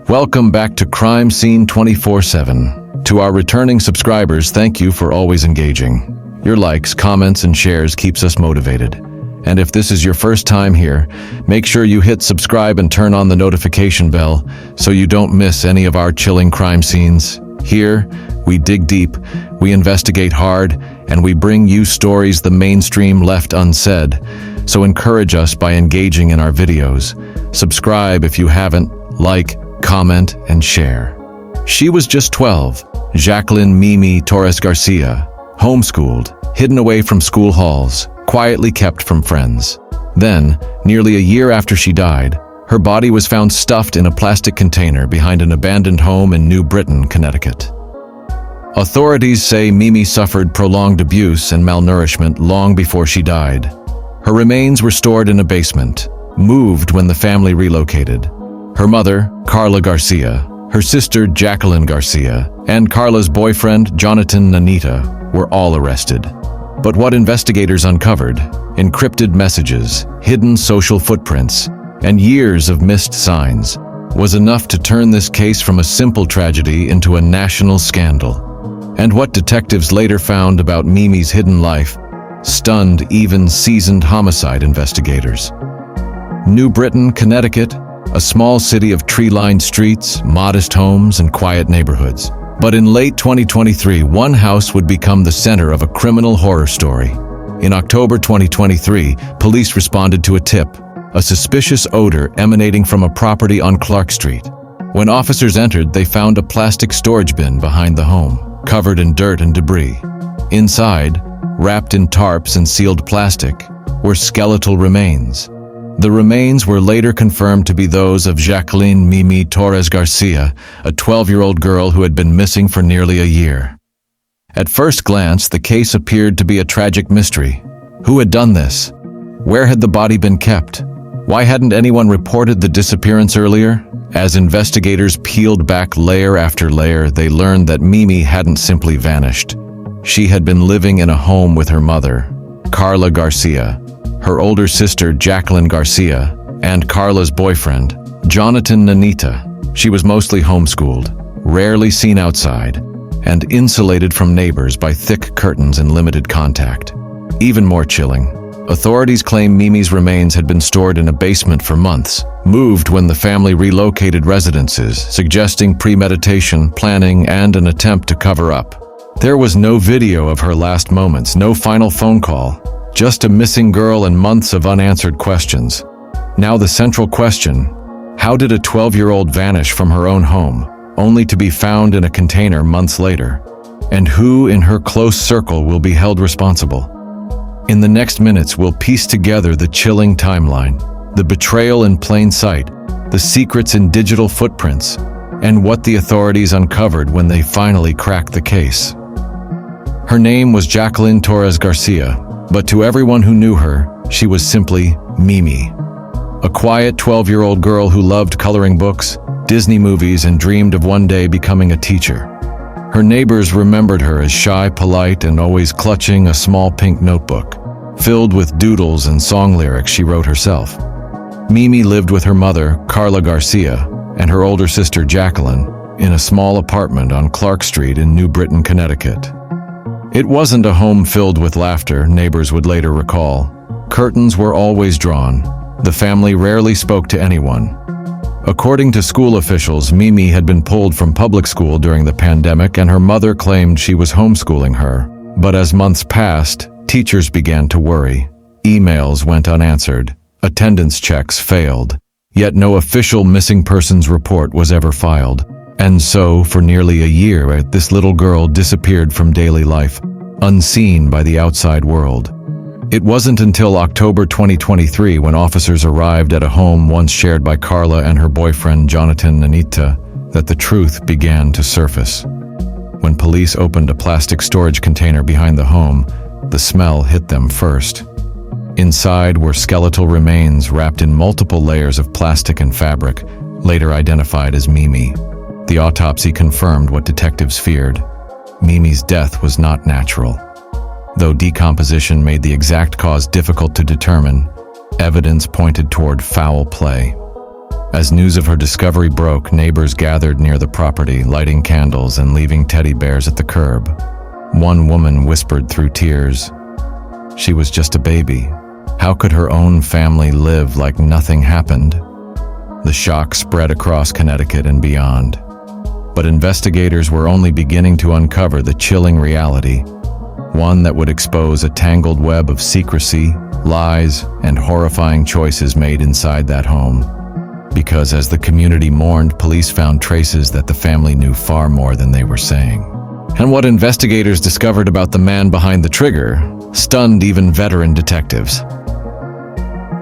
Welcome back to Crime Scene 24/7. To our returning subscribers, thank you for always engaging. Your likes, comments, and shares keeps us motivated. And if this is your first time here, make sure you hit subscribe and turn on the notification bell so you don't miss any of our chilling crime scenes. Here, we dig deep, we investigate hard, and we bring you stories the mainstream left unsaid. So encourage us by engaging in our videos. Subscribe if you haven't, like, comment, and share. She was just 12, Jacqueline Mimi Torres-Garcia, homeschooled, hidden away from school halls, quietly kept from friends. Then, nearly a year after she died, her body was found stuffed in a plastic container behind an abandoned home in New Britain, Connecticut. Authorities say Mimi suffered prolonged abuse and malnourishment long before she died. Her remains were stored in a basement, moved when the family relocated. Her mother, Karla Garcia, her sister, Jacqueline Garcia, and Karla's boyfriend, Jonathan Nanita, were all arrested. But what investigators uncovered, encrypted messages, hidden social footprints, and years of missed signs, was enough to turn this case from a simple tragedy into a national scandal. And what detectives later found about Mimi's hidden life stunned even seasoned homicide investigators. New Britain, Connecticut, a small city of tree-lined streets, modest homes, and quiet neighborhoods. But in late 2023, one house would become the center of a criminal horror story. In October 2023, police responded to a tip, a suspicious odor emanating from a property on Clark Street. When officers entered, they found a plastic storage bin behind the home, covered in dirt and debris. Inside, wrapped in tarps and sealed plastic, were skeletal remains. The remains were later confirmed to be those of Jacqueline Mimi Torres-Garcia, a 12-year-old girl who had been missing for nearly a year. At first glance, the case appeared to be a tragic mystery. Who had done this? Where had the body been kept? Why hadn't anyone reported the disappearance earlier? As investigators peeled back layer after layer, they learned that Mimi hadn't simply vanished. She had been living in a home with her mother, Karla Garcia, her older sister, Jacqueline Garcia, and Karla's boyfriend, Jonathan Nanita. She was mostly homeschooled, rarely seen outside, and insulated from neighbors by thick curtains and limited contact. Even more chilling, authorities claim Mimi's remains had been stored in a basement for months, moved when the family relocated residences, suggesting premeditation, planning, and an attempt to cover up. There was no video of her last moments, no final phone call, just a missing girl and months of unanswered questions. Now the central question, how did a 12-year-old vanish from her own home, only to be found in a container months later? And who in her close circle will be held responsible? In the next minutes, we'll piece together the chilling timeline, the betrayal in plain sight, the secrets in digital footprints, and what the authorities uncovered when they finally cracked the case. Her name was Jacqueline Torres-Garcia, but to everyone who knew her, she was simply Mimi. A quiet 12-year-old girl who loved coloring books, Disney movies, and dreamed of one day becoming a teacher. Her neighbors remembered her as shy, polite, and always clutching a small pink notebook, filled with doodles and song lyrics she wrote herself. Mimi lived with her mother, Karla Garcia, and her older sister, Jacqueline, in a small apartment on Clark Street in New Britain, Connecticut. It wasn't a home filled with laughter, neighbors would later recall. Curtains were always drawn. The family rarely spoke to anyone. According to school officials, Mimi had been pulled from public school during the pandemic, and her mother claimed she was homeschooling her. But as months passed, teachers began to worry. Emails went unanswered. Attendance checks failed. Yet no official missing persons report was ever filed. And so, for nearly a year, this little girl disappeared from daily life, unseen by the outside world. It wasn't until October 2023 when officers arrived at a home once shared by Karla and her boyfriend Jonathan Nanita that the truth began to surface. When police opened a plastic storage container behind the home, the smell hit them first. Inside were skeletal remains wrapped in multiple layers of plastic and fabric, later identified as Mimi. The autopsy confirmed what detectives feared. Mimi's death was not natural. Though decomposition made the exact cause difficult to determine, evidence pointed toward foul play. As news of her discovery broke, neighbors gathered near the property, lighting candles and leaving teddy bears at the curb. One woman whispered through tears, "She was just a baby. How could her own family live like nothing happened?" The shock spread across Connecticut and beyond. But investigators were only beginning to uncover the chilling reality, one that would expose a tangled web of secrecy, lies, and horrifying choices made inside that home. Because as the community mourned, police found traces that the family knew far more than they were saying. And what investigators discovered about the man behind the trigger stunned even veteran detectives.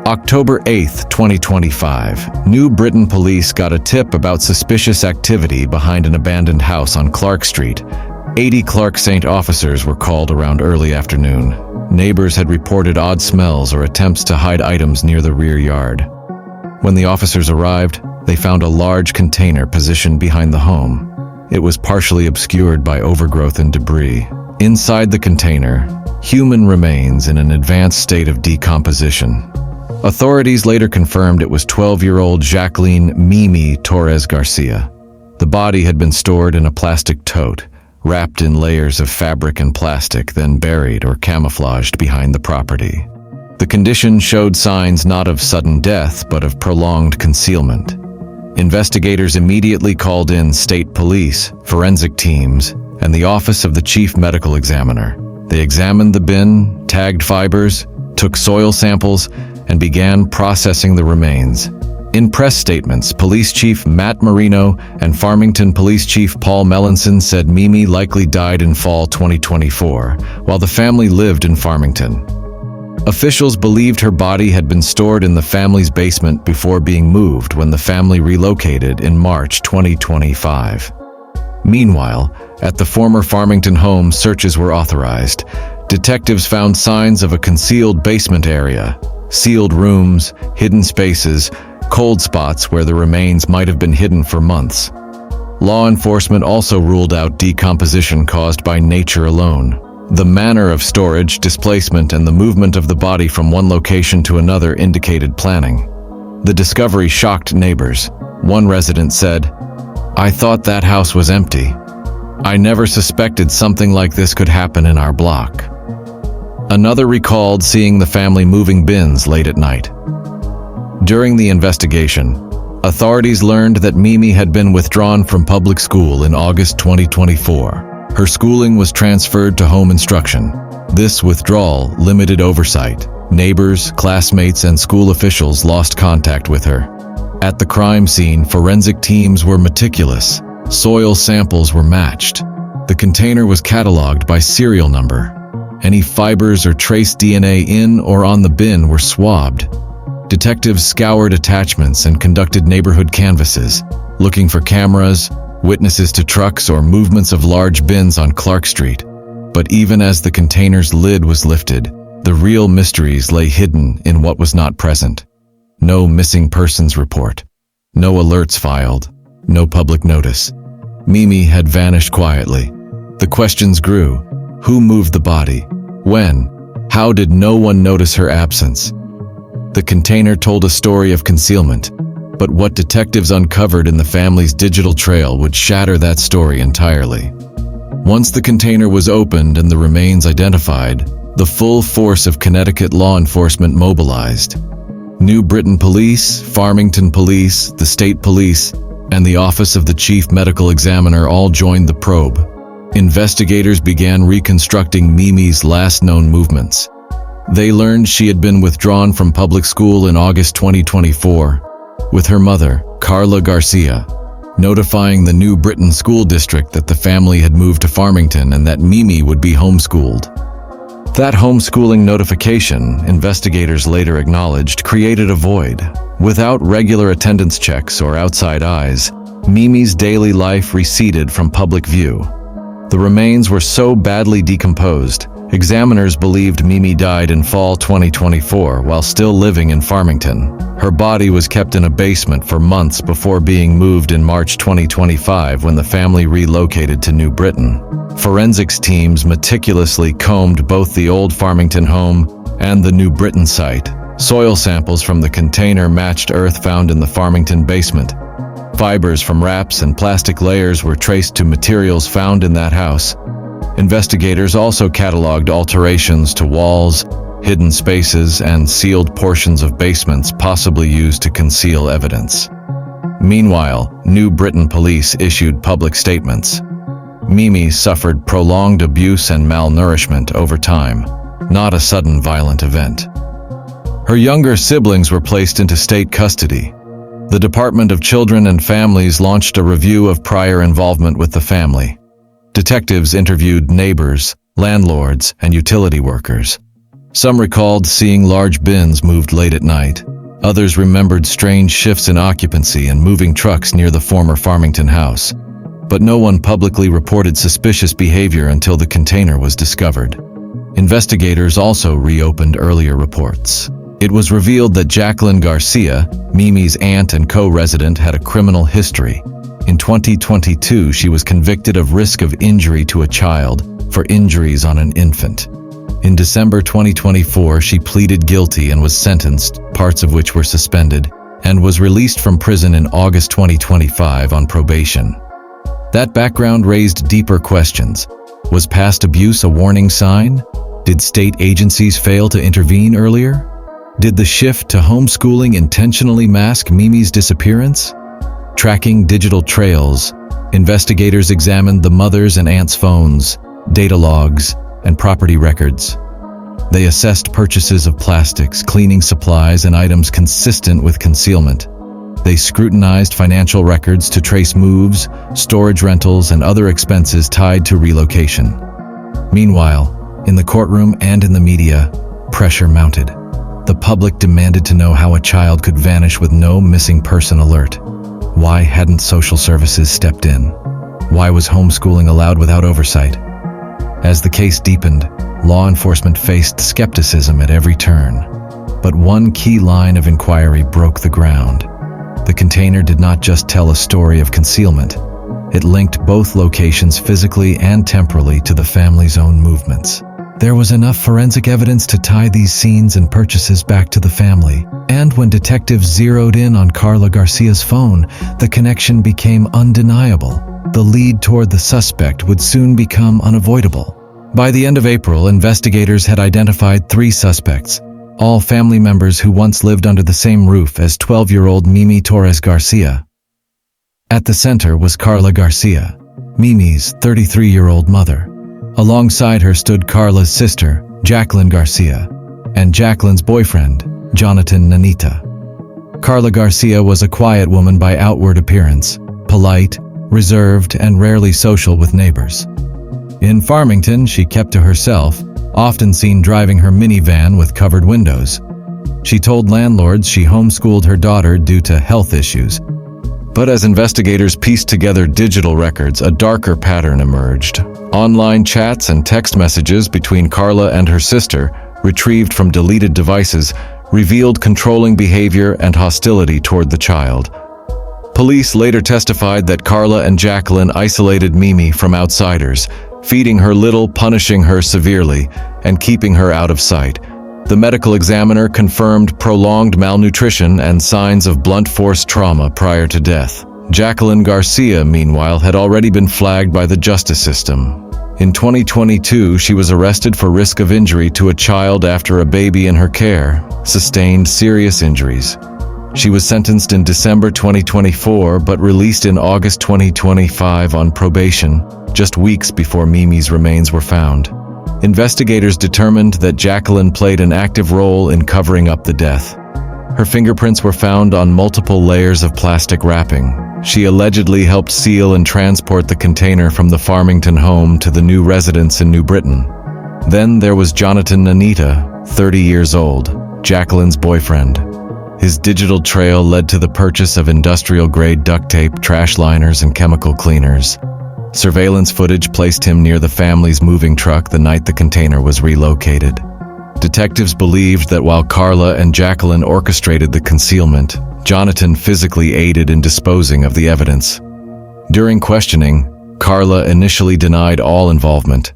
October 8th, 2025, New Britain police got a tip about suspicious activity behind an abandoned house on Clark Street. 80 Clark St. officers were called around early afternoon. Neighbors had reported odd smells or attempts to hide items near the rear yard. When the officers arrived, they found a large container positioned behind the home. It was partially obscured by overgrowth and debris. Inside the container, human remains in an advanced state of decomposition. Authorities later confirmed it was 12-year-old Jacqueline Mimi Torres-Garcia. The body had been stored in a plastic tote, wrapped in layers of fabric and plastic, then buried or camouflaged behind the property. The condition showed signs not of sudden death, but of prolonged concealment. Investigators immediately called in state police, forensic teams, and the office of the chief medical examiner. They examined the bin, tagged fibers, took soil samples, and began processing the remains. In press statements, Police Chief Matt Marino and Farmington Police Chief Paul Melanson said Mimi likely died in fall 2024, while the family lived in Farmington. Officials believed her body had been stored in the family's basement before being moved when the family relocated in March 2025. Meanwhile, at the former Farmington home, searches were authorized. Detectives found signs of a concealed basement area, sealed rooms, hidden spaces, cold spots where the remains might have been hidden for months. Law enforcement also ruled out decomposition caused by nature alone. The manner of storage, displacement, and the movement of the body from one location to another indicated planning. The discovery shocked neighbors. One resident said, "I thought that house was empty. I never suspected something like this could happen in our block." Another recalled seeing the family moving bins late at night. During the investigation, authorities learned that Mimi had been withdrawn from public school in August 2024. Her schooling was transferred to home instruction. This withdrawal limited oversight. Neighbors, classmates, and school officials lost contact with her. At the crime scene, forensic teams were meticulous. Soil samples were matched. The container was cataloged by serial number. Any fibers or trace DNA in or on the bin were swabbed. Detectives scoured attachments and conducted neighborhood canvasses, looking for cameras, witnesses to trucks, or movements of large bins on Clark Street. But even as the container's lid was lifted, the real mysteries lay hidden in what was not present. No missing persons report. No alerts filed. No public notice. Mimi had vanished quietly. The questions grew. Who moved the body? When? How did no one notice her absence? The container told a story of concealment, but what detectives uncovered in the family's digital trail would shatter that story entirely. Once the container was opened and the remains identified, the full force of Connecticut law enforcement mobilized. New Britain Police, Farmington Police, the State Police, and the Office of the Chief Medical Examiner all joined the probe. Investigators began reconstructing Mimi's last known movements. They learned she had been withdrawn from public school in August 2024, with her mother, Karla Garcia, notifying the New Britain School District that the family had moved to Farmington and that Mimi would be homeschooled. That homeschooling notification, investigators later acknowledged, created a void. Without regular attendance checks or outside eyes, Mimi's daily life receded from public view. The remains were so badly decomposed, examiners believed Mimi died in fall 2024 while still living in Farmington. Her body was kept in a basement for months before being moved in March 2025 when the family relocated to New Britain. Forensics teams meticulously combed both the old Farmington home and the New Britain site, Soil samples from the container matched earth found in the Farmington basement. Fibers from wraps and plastic layers were traced to materials found in that house. Investigators also cataloged alterations to walls, hidden spaces, and sealed portions of basements possibly used to conceal evidence. Meanwhile, New Britain police issued public statements. Mimi suffered prolonged abuse and malnourishment over time, not a sudden violent event. Her younger siblings were placed into state custody. The Department of Children and Families launched a review of prior involvement with the family. Detectives interviewed neighbors, landlords, and utility workers. Some recalled seeing large bins moved late at night. Others remembered strange shifts in occupancy and moving trucks near the former Farmington house. But no one publicly reported suspicious behavior until the container was discovered. Investigators also reopened earlier reports. It was revealed that Jacqueline Garcia, Mimi's aunt and co-resident, had a criminal history. In 2022, she was convicted of risk of injury to a child for injuries on an infant. In December 2024, she pleaded guilty and was sentenced, parts of which were suspended, and was released from prison in August 2025 on probation. That background raised deeper questions. Was past abuse a warning sign? Did state agencies fail to intervene earlier? Did the shift to homeschooling intentionally mask Mimi's disappearance? Tracking digital trails, investigators examined the mother's and aunt's phones, data logs, and property records. They assessed purchases of plastics, cleaning supplies, and items consistent with concealment. They scrutinized financial records to trace moves, storage rentals, and other expenses tied to relocation. Meanwhile, in the courtroom and in the media, pressure mounted. The public demanded to know how a child could vanish with no missing person alert. Why hadn't social services stepped in? Why was homeschooling allowed without oversight? As the case deepened, law enforcement faced skepticism at every turn. But one key line of inquiry broke the ground. The container did not just tell a story of concealment. It linked both locations physically and temporally to the family's own movements. There was enough forensic evidence to tie these scenes and purchases back to the family. And when detectives zeroed in on Karla Garcia's phone, the connection became undeniable. The lead toward the suspect would soon become unavoidable. By the end of April, investigators had identified 3 suspects, all family members who once lived under the same roof as 12-year-old Mimi Torres-Garcia. At the center was Karla Garcia, Mimi's 33-year-old mother. Alongside her stood Karla's sister, Jacqueline Garcia, and Jacqueline's boyfriend, Jonathan Nanita. Karla Garcia was a quiet woman by outward appearance, polite, reserved, and rarely social with neighbors. In Farmington, she kept to herself, often seen driving her minivan with covered windows. She told landlords she homeschooled her daughter due to health issues. But as investigators pieced together digital records, a darker pattern emerged. Online chats and text messages between Karla and her sister, retrieved from deleted devices, revealed controlling behavior and hostility toward the child. Police later testified that Karla and Jacqueline isolated Mimi from outsiders, feeding her little, punishing her severely, and keeping her out of sight. The medical examiner confirmed prolonged malnutrition and signs of blunt force trauma prior to death. Jacqueline Garcia, meanwhile, had already been flagged by the justice system. In 2022, she was arrested for risk of injury to a child after a baby in her care sustained serious injuries. She was sentenced in December 2024 but released in August 2025 on probation, just weeks before Mimi's remains were found. Investigators determined that Jacqueline played an active role in covering up the death. Her fingerprints were found on multiple layers of plastic wrapping. She allegedly helped seal and transport the container from the Farmington home to the new residence in New Britain. Then there was Jonathan Nanita, 30 years old, Jacqueline's boyfriend. His digital trail led to the purchase of industrial-grade duct tape, trash liners, and chemical cleaners. Surveillance footage placed him near the family's moving truck the night the container was relocated. Detectives believed that while Karla and Jacqueline orchestrated the concealment, Jonathan physically aided in disposing of the evidence. During questioning, Karla initially denied all involvement,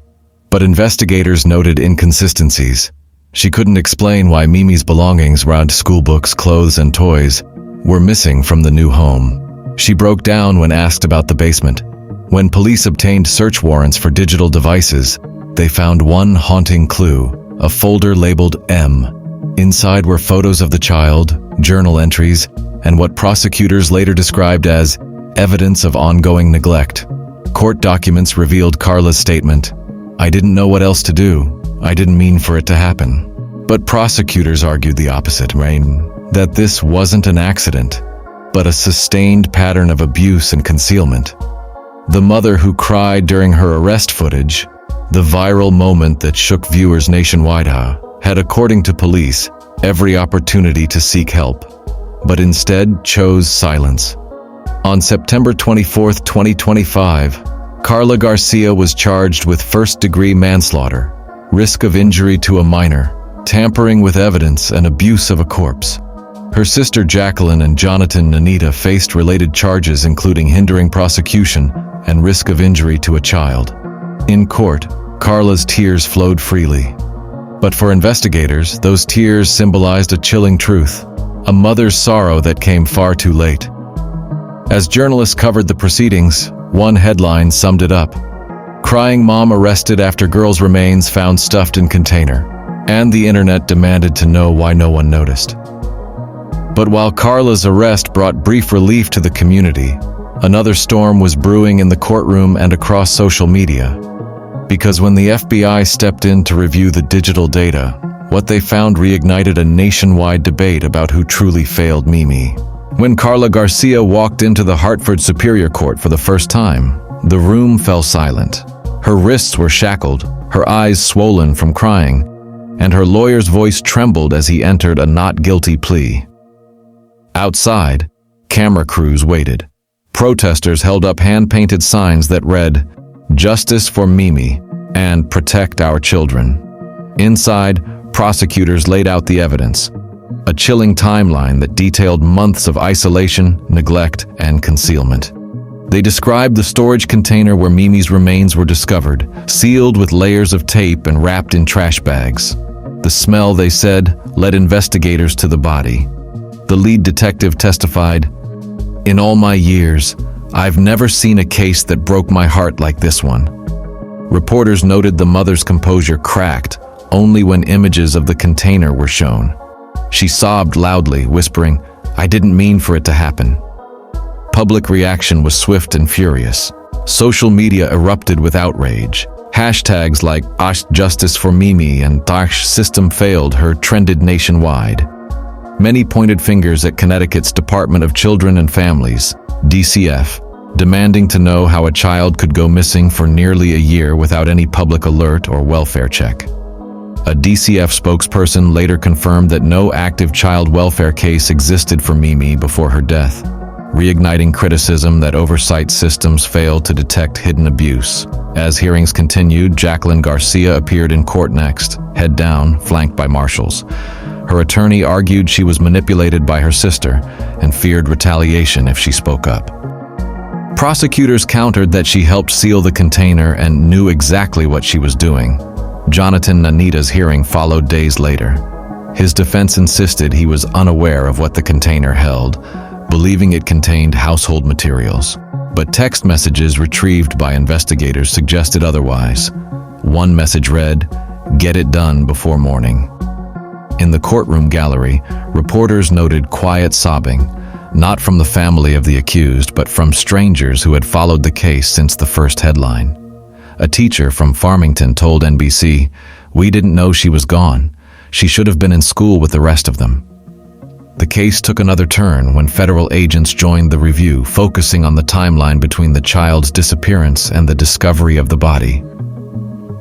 but investigators noted inconsistencies. She couldn't explain why Mimi's belongings around schoolbooks, clothes, and toys were missing from the new home. She broke down when asked about the basement. When police obtained search warrants for digital devices, they found one haunting clue, a folder labeled M. Inside were photos of the child, journal entries, and what prosecutors later described as evidence of ongoing neglect. Court documents revealed Karla's statement, "I didn't know what else to do. I didn't mean for it to happen." But prosecutors argued the opposite, that this wasn't an accident, but a sustained pattern of abuse and concealment. The mother who cried during her arrest footage, the viral moment that shook viewers nationwide, had, according to police, every opportunity to seek help, but instead chose silence. On September 24, 2025, Karla Garcia was charged with first-degree manslaughter, risk of injury to a minor, tampering with evidence, and abuse of a corpse. Her sister Jacqueline and Jonathan Nanita faced related charges including hindering prosecution and risk of injury to a child. In court, Karla's tears flowed freely. But for investigators, those tears symbolized a chilling truth, a mother's sorrow that came far too late. As journalists covered the proceedings, one headline summed it up. Crying mom arrested after girl's remains found stuffed in container. And the internet demanded to know why no one noticed. But while Karla's arrest brought brief relief to the community, another storm was brewing in the courtroom and across social media. Because when the FBI stepped in to review the digital data, what they found reignited a nationwide debate about who truly failed Mimi. When Karla Garcia walked into the Hartford Superior Court for the first time, the room fell silent. Her wrists were shackled, her eyes swollen from crying, and her lawyer's voice trembled as he entered a not guilty plea. Outside, camera crews waited. Protesters held up hand-painted signs that read, "Justice for Mimi" and "Protect our children." Inside, prosecutors laid out the evidence, a chilling timeline that detailed months of isolation, neglect, and concealment. They described the storage container where Mimi's remains were discovered, sealed with layers of tape and wrapped in trash bags. The smell, they said, led investigators to the body. The lead detective testified, "In all my years, I've never seen a case that broke my heart like this one." Reporters noted the mother's composure cracked only when images of the container were shown. She sobbed loudly, whispering, "I didn't mean for it to happen." Public reaction was swift and furious. Social media erupted with outrage. Hashtags like #Justice for Mimi and #System failed her trended nationwide. Many pointed fingers at Connecticut's Department of Children and Families, DCF, demanding to know how a child could go missing for nearly a year without any public alert or welfare check. A DCF spokesperson later confirmed that no active child welfare case existed for Mimi before her death, reigniting criticism that oversight systems failed to detect hidden abuse. As hearings continued, Jacqueline Garcia appeared in court next, head down, flanked by marshals. Her attorney argued she was manipulated by her sister and feared retaliation if she spoke up. Prosecutors countered that she helped seal the container and knew exactly what she was doing. Jonathan Nanita's hearing followed days later. His defense insisted he was unaware of what the container held, believing it contained household materials. But text messages retrieved by investigators suggested otherwise. One message read, "Get it done before morning." In the courtroom gallery, reporters noted quiet sobbing, not from the family of the accused, but from strangers who had followed the case since the first headline. A teacher from Farmington told NBC, "We didn't know she was gone. She should have been in school with the rest of them." The case took another turn when federal agents joined the review, focusing on the timeline between the child's disappearance and the discovery of the body.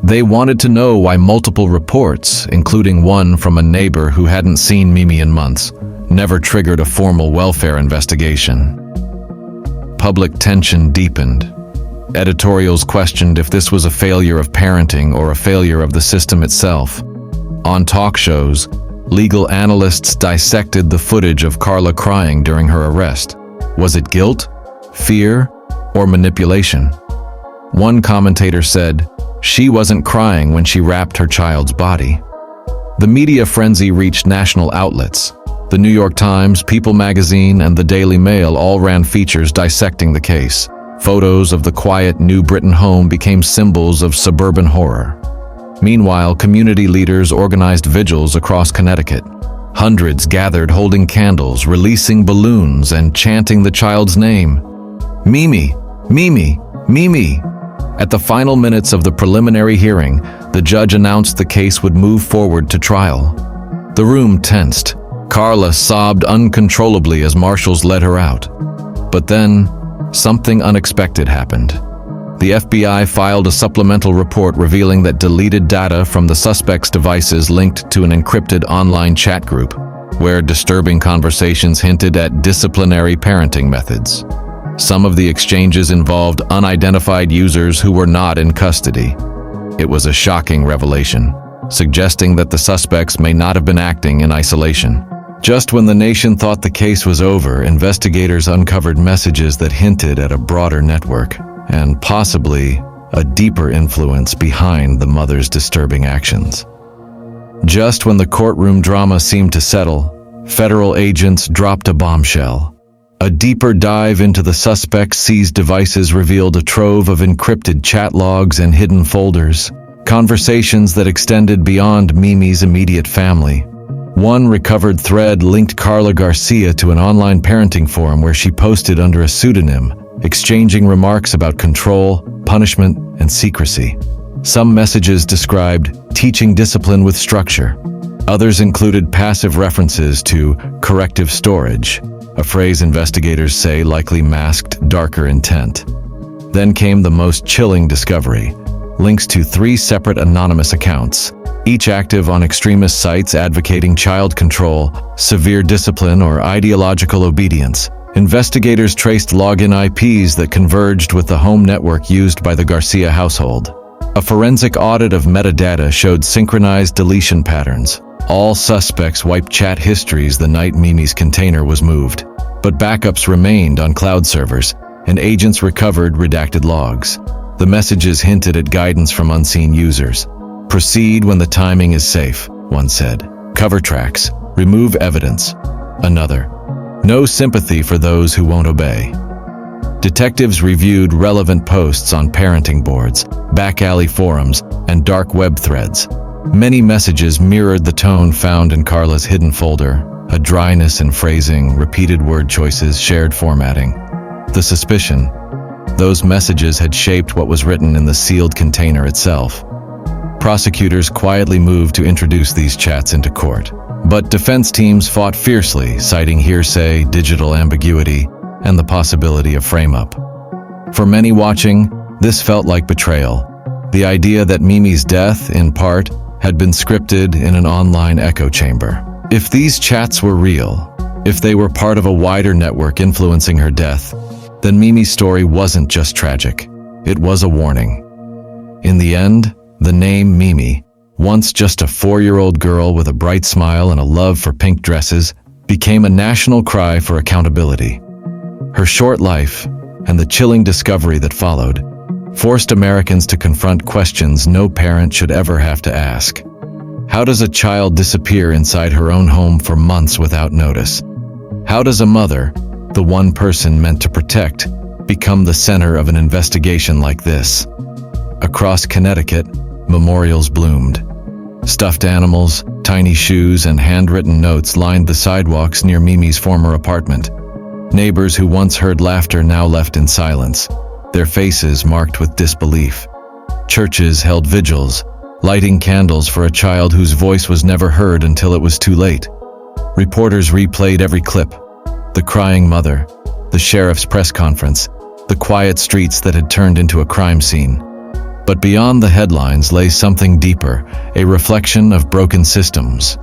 They wanted to know why multiple reports, including one from a neighbor who hadn't seen Mimi in months, never triggered a formal welfare investigation. Public tension deepened. Editorials questioned if this was a failure of parenting or a failure of the system itself. On talk shows, legal analysts dissected the footage of Karla crying during her arrest. Was it guilt, fear, or manipulation? One commentator said, "She wasn't crying when she wrapped her child's body." The media frenzy reached national outlets. The New York Times, People magazine, and the Daily Mail all ran features dissecting the case. Photos of the quiet New Britain home became symbols of suburban horror. Meanwhile, community leaders organized vigils across Connecticut. Hundreds gathered holding candles, releasing balloons, and chanting the child's name. Mimi, Mimi, Mimi. At the final minutes of the preliminary hearing, the judge announced the case would move forward to trial. The room tensed. Karla sobbed uncontrollably as marshals led her out. But then, something unexpected happened. The FBI filed a supplemental report revealing that deleted data from the suspect's devices linked to an encrypted online chat group, where disturbing conversations hinted at disciplinary parenting methods. Some of the exchanges involved unidentified users who were not in custody. It was a shocking revelation, suggesting that the suspects may not have been acting in isolation. Just when the nation thought the case was over, investigators uncovered messages that hinted at a broader network, and possibly a deeper influence behind the mother's disturbing actions. Just when the courtroom drama seemed to settle, federal agents dropped a bombshell. A deeper dive into the suspect's seized devices revealed a trove of encrypted chat logs and hidden folders, conversations that extended beyond Mimi's immediate family. One recovered thread linked Karla Garcia to an online parenting forum where she posted under a pseudonym, exchanging remarks about control, punishment, and secrecy. Some messages described teaching discipline with structure. Others included passive references to corrective storage, a phrase investigators say likely masked darker intent. Then came the most chilling discovery: links to 3 separate anonymous accounts, each active on extremist sites advocating child control, severe discipline, or ideological obedience. Investigators traced login IPs that converged with the home network used by the Garcia household. A forensic audit of metadata showed synchronized deletion patterns. All suspects wiped chat histories the night Mimi's container was moved. But backups remained on cloud servers, and agents recovered redacted logs. The messages hinted at guidance from unseen users. Proceed when the timing is safe, one said. Cover tracks. Remove evidence. Another. No sympathy for those who won't obey. Detectives reviewed relevant posts on parenting boards, back-alley forums, and dark web threads. Many messages mirrored the tone found in Karla's hidden folder: a dryness in phrasing, repeated word choices, shared formatting. The suspicion: those messages had shaped what was written in the sealed container itself. Prosecutors quietly moved to introduce these chats into court. But defense teams fought fiercely, citing hearsay, digital ambiguity, and the possibility of frame-up. For many watching, this felt like betrayal. The idea that Mimi's death, in part, had been scripted in an online echo chamber. If these chats were real, if they were part of a wider network influencing her death, then Mimi's story wasn't just tragic. It was a warning. In the end, the name Mimi, once just a 4-year-old girl with a bright smile and a love for pink dresses, became a national cry for accountability. Her short life, and the chilling discovery that followed, forced Americans to confront questions no parent should ever have to ask. How does a child disappear inside her own home for months without notice? How does a mother, the one person meant to protect, become the center of an investigation like this? Across Connecticut, memorials bloomed. Stuffed animals, tiny shoes, and handwritten notes lined the sidewalks near Mimi's former apartment. Neighbors who once heard laughter now left in silence, their faces marked with disbelief. Churches held vigils, lighting candles for a child whose voice was never heard until it was too late. Reporters replayed every clip: the crying mother, the sheriff's press conference, the quiet streets that had turned into a crime scene. But beyond the headlines lay something deeper, a reflection of broken systems.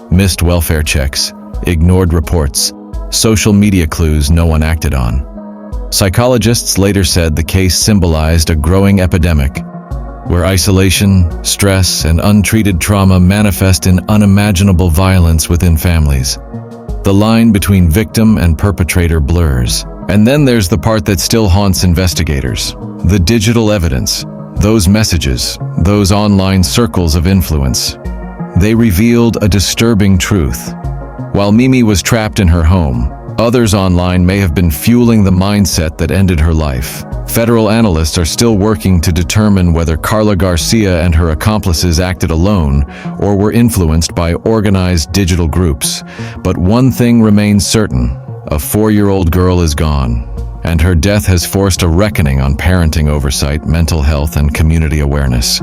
Missed welfare checks, ignored reports, social media clues no one acted on. Psychologists later said the case symbolized a growing epidemic, where isolation, stress, and untreated trauma manifest in unimaginable violence within families. The line between victim and perpetrator blurs. And then there's the part that still haunts investigators: the digital evidence. Those messages, those online circles of influence. They revealed a disturbing truth. While Mimi was trapped in her home, others online may have been fueling the mindset that ended her life. Federal analysts are still working to determine whether Karla Garcia and her accomplices acted alone or were influenced by organized digital groups. But one thing remains certain: a 4-year-old girl is gone, and her death has forced a reckoning on parenting oversight, mental health, and community awareness.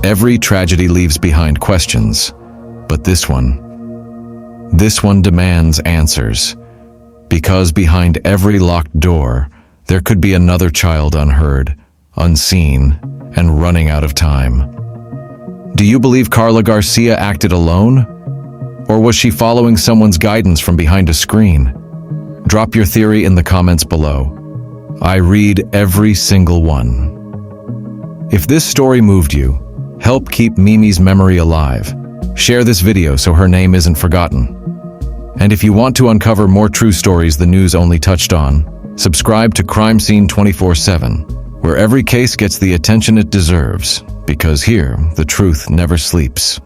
Every tragedy leaves behind questions, but this one demands answers. Because behind every locked door, there could be another child unheard, unseen, and running out of time. Do you believe Karla Garcia acted alone? Or was she following someone's guidance from behind a screen? Drop your theory in the comments below. I read every single one. If this story moved you, help keep Mimi's memory alive. Share this video so her name isn't forgotten. And if you want to uncover more true stories the news only touched on, subscribe to Crime Scene 24/7, where every case gets the attention it deserves, because here, the truth never sleeps.